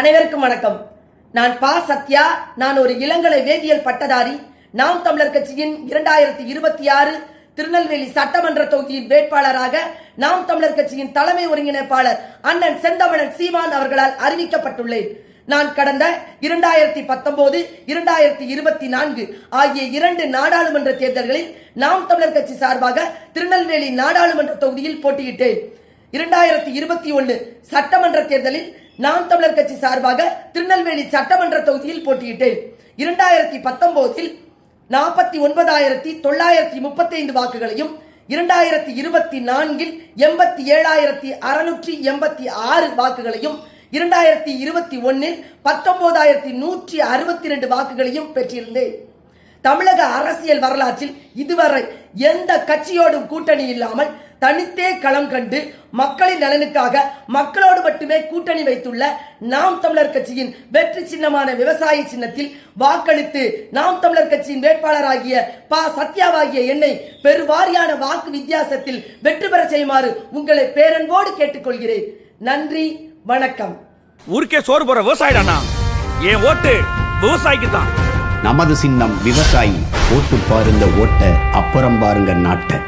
அனைவருக்கும் வணக்கம். நான் பா சத்யா. நான் ஒரு இளங்கலை வேதியியல் பட்டதாரி. நாம் தமிழர் கட்சியின் 2026 திருநெல்வேலி சட்டமன்ற தொகுதியின் வேட்பாளராக நாம் தமிழர் கட்சியின் தலைமை ஒருங்கிணைப்பாளர் அண்ணன் செந்தமிழன் சீமான் அவர்களால் அறிவிக்கப்பட்டுள்ளேன். நான் கடந்த 2019, 2024 ஆகிய 2 நாடாளுமன்ற தேர்தல்களில் நாம் தமிழர் கட்சி சார்பாக திருநெல்வேலி நாடாளுமன்ற தொகுதியில் போட்டியிட்டேன். 2021 சட்டமன்ற தேர்தலில் நாம் தமிழர் கட்சி சார்பாக திருநெல்வேலி சட்டமன்ற தொகுதியில் போட்டியிட்டேன். 2019 49,935 வாக்குகளையும் 2024 87,686 வாக்குகளையும் 2021 19,162 வாக்குகளையும் பெற்றிருந்தேன். தமிழக அரசியல் வரலாற்றில் இதுவரை எந்த கட்சியோடும் கூட்டணி இல்லாமல் தனித்தே களம் கண்டு மக்களின் நலனுக்காக மக்களோடு மட்டுமே கூட்டணி வைத்துள்ள நாம் தமிழர் கட்சியின் வெற்றி சின்னமான விவசாய சின்னத்தில் வாக்களித்து நாம் தமிழர் கட்சியின் வேட்பாளராகிய பா சத்யாவாகிய என்னை பெருவாரியான வாக்கு வித்தியாசத்தில் வெற்றி பெற செய்யுமாறு உங்களை பேரன்போடு கேட்டுக்கொள்கிறேன். நன்றி, வணக்கம். ஊருக்கே சோறு போற விவசாயிடானா, என் ஓட்டு விவசாயிக்கு தான். நமது சின்னம் விவசாயி. ஓட்டு பாருங்க ஓட்ட, அப்புறம் பாருங்க நாட்டை.